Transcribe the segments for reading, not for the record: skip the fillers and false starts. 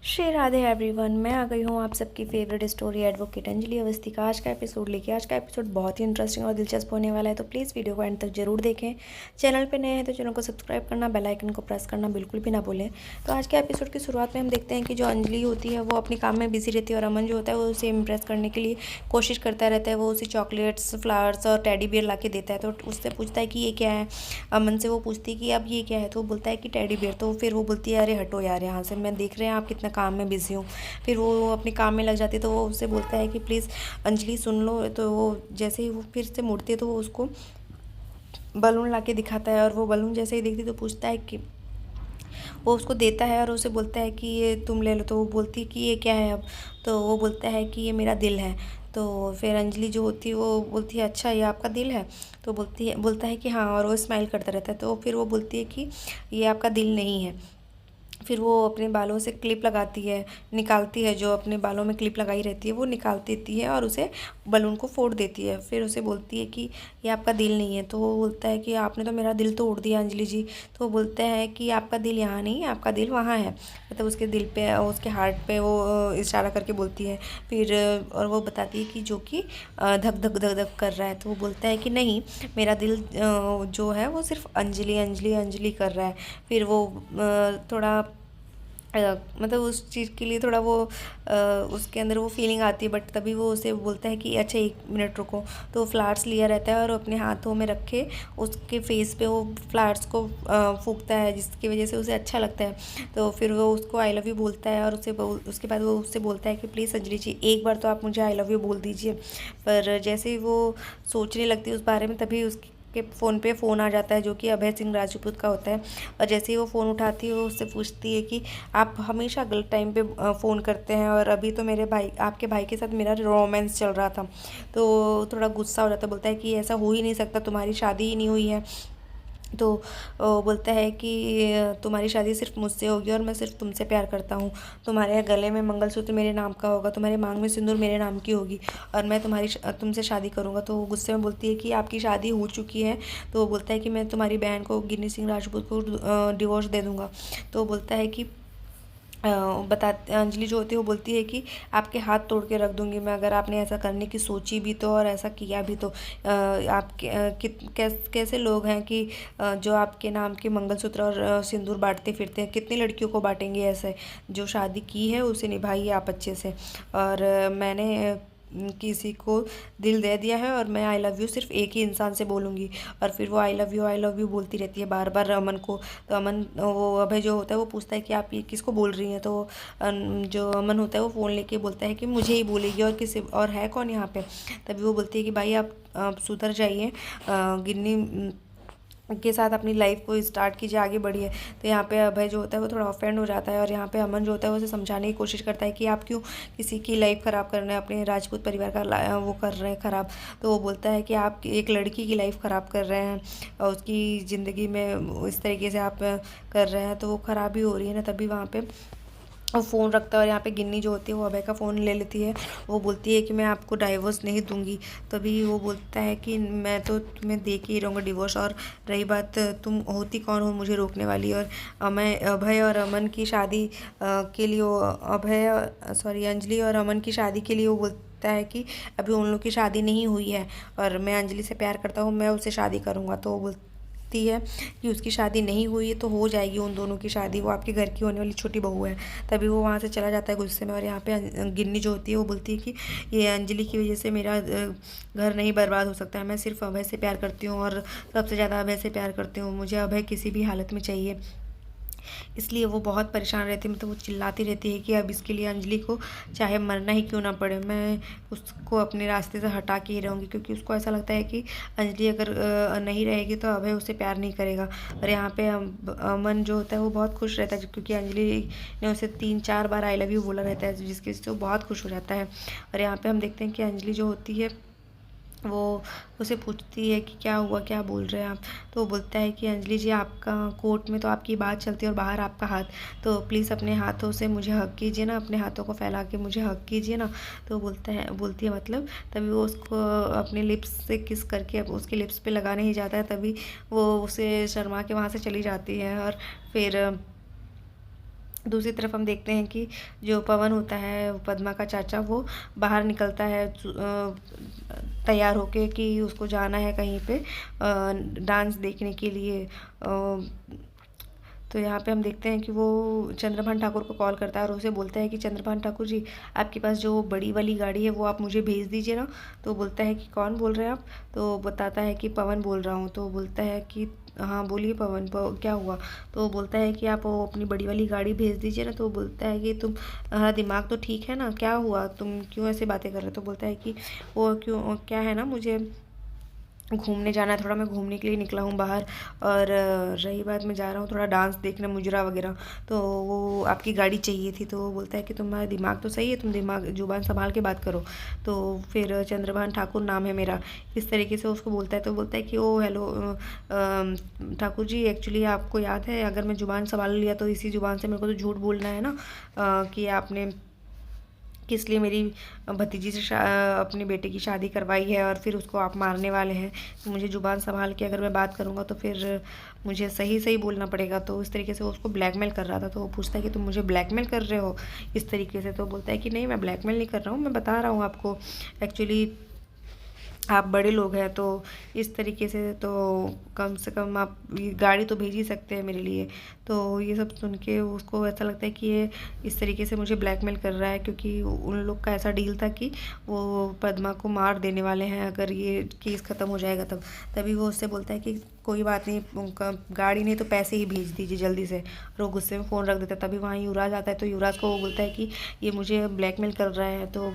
Shri Radhe everyone, मैं आ गई हूँ आप सबकी favourite story advocate Anjali Awasthi का आज का एपिसोड लेके। आज का एपिसोड बहुत ही इंटरेस्टिंग और दिलचस्प होने वाला है, तो प्लीज़ वीडियो को एंड तक जरूर देखें। चैनल पे नए हैं तो चैनल को सब्सक्राइब करना, बेल आइकन को प्रेस करना बिल्कुल भी ना भूलें। तो आज के एपिसोड की शुरुआत में हम देखते हैं कि जो अंजलि होती है वो अपने काम में बिजी रहती है और अमन जो होता है वो उसे इम्प्रेस करने के लिए कोशिश करता रहता है। वो उसे चॉकलेट्स, फ्लावर्स और टेडी बियर ला के देता है। तो उससे पूछता है कि ये क्या है। अमन से वो पूछती है कि अब ये क्या है, तो वो बोलता है कि टेडी बियर। तो फिर वो बोलती है अरे हटो यार यहाँ से, मैं देख रहे हैं आप कितना काम में बिजी हो। फिर वो अपने काम में लग जाती है। तो वो उससे बोलता है कि प्लीज़ अंजलि सुन लो। तो वो जैसे ही वो फिर से मुड़ती है तो वो उसको बलून ला के दिखाता है, और वो बलून जैसे ही देखती तो पूछता है कि वो उसको देता है और उसे बोलता है कि ये तुम ले लो। तो वो बोलती है कि ये क्या है अब। तो वो बोलता है कि ये मेरा दिल है। तो फिर अंजलि जो होती है वो बोलती है अच्छा ये आपका दिल है। तो बोलता है कि हाँ, और वो स्माइल करता रहता है। तो फिर वो बोलती है कि ये आपका दिल नहीं है। फिर वो अपने बालों से क्लिप लगाती है, निकालती है, जो अपने बालों में क्लिप लगाई रहती है वो निकाल देती है और उसे बलून को फोड़ देती है। फिर उसे बोलती है कि ये आपका दिल नहीं है। तो वो बोलता है कि आपने तो मेरा दिल तोड़ दिया अंजलि जी। तो वो बोलता है कि आपका दिल यहाँ नहीं है, आपका दिल वहाँ है। मतलब उसके दिल पे, उसके हार्ट पे वो इशारा करके बोलती है। फिर और वो बताती है कि जो कि धक धक धक धक कर रहा है। तो वो बोलता है कि नहीं, मेरा दिल जो है वो सिर्फ अंजलि अंजलि अंजलि कर रहा है। फिर वो थोड़ा मतलब उस चीज़ के लिए थोड़ा वो उसके अंदर वो फीलिंग आती है। बट तभी वो उसे बोलता है कि अच्छा एक मिनट रुको। तो वो फ्लावर्स लिया रहता है और अपने हाथों में रखे उसके फेस पे वो फ्लावर्स को फूंकता है, जिसकी वजह से उसे अच्छा लगता है। तो फिर वो उसको आई लव यू बोलता है और उसके बाद वो उससे बोलता है कि प्लीज़ अंजलि जी एक बार तो आप मुझे आई लव यू बोल दीजिए। पर जैसे ही वो सोचने लगती है उस बारे में, तभी उसकी के फ़ोन पे फ़ोन आ जाता है जो कि अभय सिंह राजपूत का होता है। और जैसे ही वो फ़ोन उठाती है वो उससे पूछती है कि आप हमेशा गलत टाइम पे फ़ोन करते हैं, और अभी तो मेरे भाई, आपके भाई के साथ मेरा रोमांस चल रहा था। तो थोड़ा गुस्सा हो जाता है, बोलता है कि ऐसा हो ही नहीं सकता, तुम्हारी शादी ही नहीं हुई है। तो वो बोलता है कि तुम्हारी शादी सिर्फ मुझसे होगी और मैं सिर्फ तुमसे प्यार करता हूँ। तुम्हारे गले में मंगलसूत्र मेरे नाम का होगा, तुम्हारे मांग में सिंदूर मेरे नाम की होगी, और मैं तुमसे शादी करूँगा। तो वो गुस्से में बोलती है कि आपकी शादी हो चुकी है। तो वो बोलता है कि मैं तुम्हारी बहन को, गिन्नी सिंह राजपूत को डिवोर्स दे दूँगा। तो वो बोलता है कि बताते अंजलि जो होती है वो बोलती है कि आपके हाथ तोड़ के रख दूंगी मैं अगर आपने ऐसा करने की सोची भी तो, और ऐसा किया भी तो। कैसे लोग हैं कि जो आपके नाम के मंगलसूत्र और सिंदूर बांटते फिरते हैं। कितनी लड़कियों को बांटेंगे ऐसे। जो शादी की है उसे निभाइए आप अच्छे से। और मैंने किसी को दिल दे दिया है और मैं आई लव यू सिर्फ एक ही इंसान से बोलूँगी। और फिर वो आई लव यू बोलती रहती है बार बार अमन को। तो अमन, वो अभय जो होता है वो पूछता है कि आप ये किसको बोल रही हैं। तो जो अमन होता है वो फ़ोन लेके बोलता है कि मुझे ही बोलेगी, और किसी और है कौन यहाँ पे। तभी वो बोलती है कि भाई आप सुधर जाइए, गिन्नी के साथ अपनी लाइफ को स्टार्ट कीजिए, आगे बढ़िए। तो यहाँ पे अभय जो होता है वो थोड़ा ऑफेंड हो जाता है, और यहाँ पे अमन जो होता है वो उसे समझाने की कोशिश करता है कि आप क्यों किसी की लाइफ ख़राब कर रहे हैं, अपने राजपूत परिवार का वो कर रहे हैं ख़राब। तो वो बोलता है कि आप एक लड़की की लाइफ ख़राब कर रहे हैं और उसकी ज़िंदगी में इस तरीके से आप कर रहे हैं, तो वो ख़राब ही हो रही है ना। तभी वहाँ पे वो फ़ोन रखता है और यहाँ पे गिन्नी जो होती है वो अभय का फ़ोन ले लेती है। वो बोलती है कि मैं आपको डाइवोर्स नहीं दूंगी। तभी वो बोलता है कि मैं तो तुम्हें दे के ही रहूँगा डिवोर्स, और रही बात तुम होती कौन हो मुझे रोकने वाली। और मैं अभय और अमन की शादी के लिए अंजलि और अमन की शादी के लिए वो बोलता है कि अभी उन लोग की शादी नहीं हुई है और मैं अंजलि से प्यार करता हूँ, मैं उससे शादी करूँगा। तो वो बोलती है कि उसकी शादी नहीं हुई है तो हो जाएगी उन दोनों की शादी, वो आपके घर की होने वाली छोटी बहू है। तभी वो वहाँ से चला जाता है गुस्से में। और यहाँ पे गिन्नी जो होती है वो बोलती है कि ये अंजलि की वजह से मेरा घर नहीं बर्बाद हो सकता है। मैं सिर्फ अभय से प्यार करती हूँ और सबसे ज़्यादा अभय से प्यार करती हूँ। मुझे अभय किसी भी हालत में चाहिए। इसलिए वो बहुत परेशान रहती है, मतलब वो चिल्लाती रहती है कि अब इसके लिए अंजलि को चाहे मरना ही क्यों ना पड़े, मैं उसको अपने रास्ते से हटा के ही रहूँगी। क्योंकि उसको ऐसा लगता है कि अंजलि अगर नहीं रहेगी तो अभय उसे प्यार नहीं करेगा। और यहाँ पे अमन जो होता है वो बहुत खुश रहता है, क्योंकि अंजलि ने उसे 3-4 बार आई लव यू बोला रहता है, जिसकी वजह से वो बहुत खुश हो जाता है। और यहाँ पे हम देखते हैं कि अंजलि जो होती है वो उसे पूछती है कि क्या हुआ, क्या बोल रहे हैं आप। तो वो बोलता है कि अंजलि जी आपका कोर्ट में तो आपकी बात चलती है और बाहर आपका हाथ, तो प्लीज़ अपने हाथों से मुझे हक कीजिए ना, अपने हाथों को फैला के मुझे हक कीजिए ना। तो बोलती है मतलब। तभी वो उसको अपने लिप्स से किस करके अब उसके लिप्स पे लगाने ही जाता है, तभी वो उसे शर्मा के वहाँ से चली जाती है। और फिर दूसरी तरफ हम देखते हैं कि जो पवन होता है पद्मा का चाचा, वो बाहर निकलता है तैयार होके कि उसको जाना है कहीं पे डांस देखने के लिए। तो यहाँ पे हम देखते हैं कि वो चंद्रभान ठाकुर को कॉल करता है और उसे बोलता है कि चंद्रभान ठाकुर जी, आपके पास जो बड़ी वाली गाड़ी है वो आप मुझे भेज दीजिए ना। तो बोलता है कि कौन बोल रहे हैं आप? तो बताता है कि पवन बोल रहा हूँ। तो बोलता है कि हाँ बोलिए पवन, क्या हुआ? तो बोलता है कि आप वो अपनी बड़ी वाली गाड़ी भेज दीजिए ना। तो बोलता है कि तुम्हारा दिमाग तो ठीक है ना, क्या हुआ, तुम क्यों ऐसे बातें कर रहे हो? तो बोलता है कि वो क्यों, क्या है ना, मुझे घूमने जाना है, थोड़ा मैं घूमने के लिए निकला हूँ बाहर। और रही बात, मैं जा रहा हूँ थोड़ा डांस देखने, मुजरा वगैरह, तो वो आपकी गाड़ी चाहिए थी। तो वो बोलता है कि तुम्हारा दिमाग तो सही है, तुम दिमाग जुबान संभाल के बात करो। तो फिर चंद्रभान ठाकुर नाम है मेरा, इस तरीके से उसको बोलता है। तो बोलता है कि ओ हेलो ठाकुर जी, एक्चुअली आपको याद है, अगर मैं जुबान संभाल लिया तो इसी जुबान से मेरे को तो झूठ बोलना है ना, कि आपने किस लिए मेरी भतीजी से अपने बेटे की शादी करवाई है और फिर उसको आप मारने वाले हैं। तो मुझे ज़ुबान संभाल के अगर मैं बात करूँगा तो फिर मुझे सही सही बोलना पड़ेगा। तो इस तरीके से वो उसको ब्लैकमेल कर रहा था। तो वो पूछता है कि तुम मुझे ब्लैकमेल कर रहे हो इस तरीके से? तो बोलता है कि नहीं, मैं ब्लैकमेल नहीं कर रहा हूँ, मैं बता रहा हूँ आपको, एक्चुअली आप बड़े लोग हैं तो इस तरीके से तो कम से कम आप ये गाड़ी तो भेज ही सकते हैं मेरे लिए। तो ये सब सुन के उसको ऐसा लगता है कि ये इस तरीके से मुझे ब्लैकमेल कर रहा है, क्योंकि उन लोग का ऐसा डील था कि वो पद्मा को मार देने वाले हैं अगर ये केस ख़त्म हो जाएगा तब। तभी वो उससे बोलता है कि कोई बात नहीं, उनका गाड़ी नहीं तो पैसे ही भेज दीजिए जल्दी से। और वो गुस्से में फ़ोन रख देता है। तभी वहाँ युवराज आता है। तो युवराज को वो बोलता है कि ये मुझे ब्लैकमेल कर रहा है, तो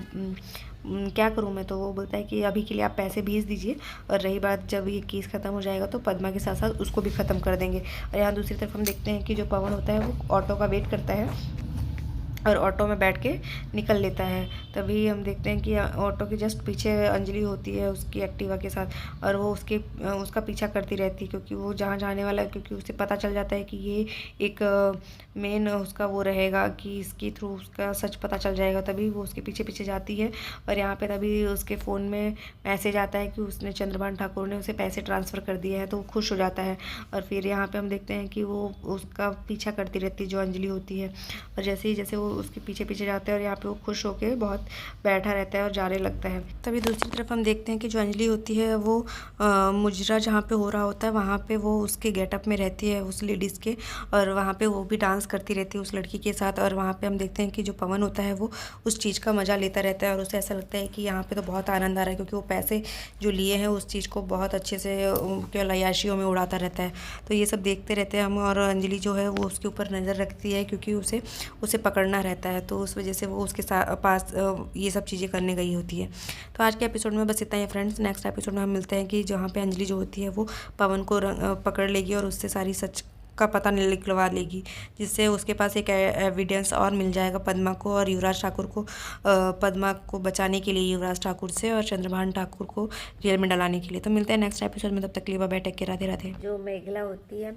क्या करूँ मैं? तो वो बोलता है कि अभी के लिए आप पैसे भेज दीजिए, और रही बात जब ये केस ख़त्म हो जाएगा तो पद्मा के साथ साथ उसको भी ख़त्म कर देंगे। और यहाँ दूसरी तरफ हम देखते हैं कि जो पवन होता है वो ऑटो का वेट करता है और ऑटो में बैठ के निकल लेता है। तभी हम देखते हैं कि ऑटो के जस्ट पीछे अंजलि होती है उसकी एक्टिवा के साथ, और वो उसका पीछा करती रहती है, क्योंकि वो जहाँ जाने वाला है, क्योंकि उसे पता चल जाता है कि ये एक मेन उसका वो रहेगा कि इसके थ्रू उसका सच पता चल जाएगा। तभी वो उसके पीछे पीछे जाती है। और यहाँ पे तभी उसके फ़ोन में मैसेज आता है कि उसने चंद्रभान ठाकुर ने उसे पैसे ट्रांसफ़र कर दिए हैं। तो वो खुश हो जाता है। और फिर यहाँ पे हम देखते हैं कि वो उसका पीछा करती रहती है जो अंजलि होती है। और जैसे ही जैसे वो उसके पीछे पीछे जाते हैं और यहाँ पे वो खुश होकर बहुत बैठा रहता है और जाने लगता है। तभी दूसरी तरफ हम देखते हैं कि जो अंजलि होती है वो मुजरा जहाँ पे हो रहा होता है वहाँ पे वो उसके गेटअप में रहती है उस लेडीज़ के, और वहाँ पे वो भी डांस करती रहती है उस लड़की के साथ। और वहाँ पे हम देखते हैं कि जो पवन होता है वो उस चीज़ का मज़ा लेता रहता है, और उसे ऐसा लगता है कि यहाँ पे तो बहुत आनंद आ रहा है, क्योंकि वो पैसे जो लिए हैं उस चीज़ को बहुत अच्छे से केवल अय्याशियों में उड़ाता रहता है। तो ये सब देखते रहते हैं हम, और अंजलि जो है वो उसके ऊपर नज़र रखती है, क्योंकि उसे उसे पकड़ना रहता है। तो उस वजह से वो उसके पास ये सब चीज़ें करने गई होती है। तो आज के एपिसोड में बस इतना ही फ्रेंड्स। नेक्स्ट एपिसोड में हम मिलते हैं कि जहाँ पे अंजलि जो होती है वो पवन को पकड़ लेगी और उससे सारी सच का पता निकलवा लेगी, जिससे उसके पास एक एविडेंस और मिल जाएगा पद्मा को और युवराज ठाकुर को, पद्मा को बचाने के लिए युवराज ठाकुर से, और चंद्रभान ठाकुर को जेल में डलाने के लिए। तो मिलते हैं नेक्स्ट एपिसोड में, तब तक के लिए bye bye, take care, Radhe Radhe. जो मेघला होती है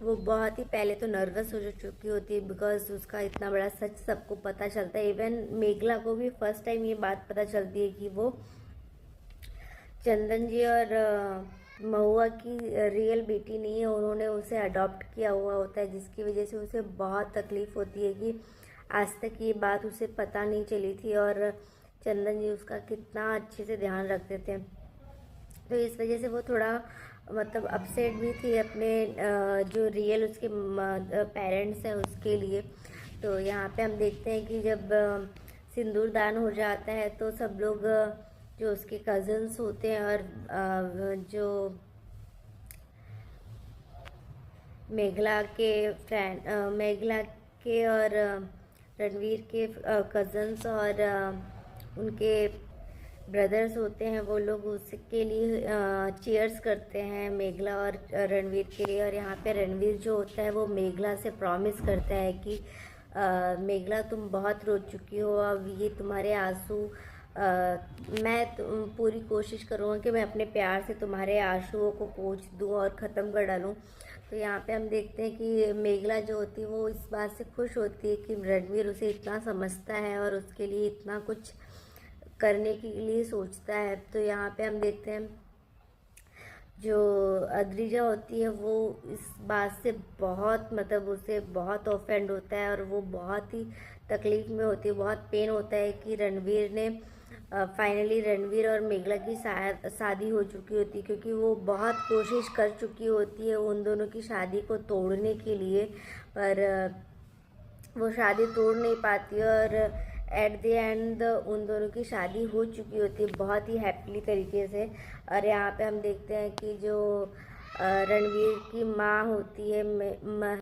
वो बहुत ही पहले तो नर्वस हो चुकी होती है, बिकॉज उसका इतना बड़ा सच सबको पता चलता है। इवन मेघला को भी फर्स्ट टाइम ये बात पता चलती है कि वो चंदन जी और महुआ की रियल बेटी नहीं है, उन्होंने उसे अडॉप्ट किया हुआ होता है, जिसकी वजह से उसे बहुत तकलीफ़ होती है कि आज तक ये बात उसे पता नहीं चली थी और चंदन जी उसका कितना अच्छे से ध्यान रखते थे। तो इस वजह से वो थोड़ा मतलब अपसेट भी थी अपने जो रियल उसके पेरेंट्स हैं उसके लिए। तो यहाँ पे हम देखते हैं कि जब सिंदूर दान हो जाता है तो सब लोग जो उसके कज़न्स होते हैं और जो मेघला के फ्रेंड मेघला के और रणवीर के कज़न्स और उनके ब्रदर्स होते हैं, वो लोग उसके लिए चीयर्स करते हैं मेघला और रणवीर के लिए। और यहाँ पे रणवीर जो होता है वो मेघला से प्रॉमिस करता है कि मेघला तुम बहुत रो चुकी हो, अब ये तुम्हारे आंसू मैं पूरी कोशिश करूँगा कि मैं अपने प्यार से तुम्हारे आंसुओं को पोंछ दूँ और ख़त्म कर डालूँ। तो यहाँ पे हम देखते हैं कि मेघला जो होती है वो इस बात से खुश होती है कि रणवीर उसे इतना समझता है और उसके लिए इतना कुछ करने के लिए सोचता है। तो यहाँ पे हम देखते हैं जो अद्रिजा होती है वो इस बात से बहुत मतलब उसे बहुत ऑफेंड होता है और वो बहुत ही तकलीफ में होती है, बहुत पेन होता है कि रणवीर ने फाइनली रणवीर और मेघला की शादी हो चुकी होती है, क्योंकि वो बहुत कोशिश कर चुकी होती है उन दोनों की शादी को तोड़ने के लिए, पर वो शादी तोड़ नहीं पाती और एट द एंड उन दोनों की शादी हो चुकी होती है बहुत ही हैप्पीली तरीके से। और यहाँ पे हम देखते हैं कि जो रणवीर की माँ होती है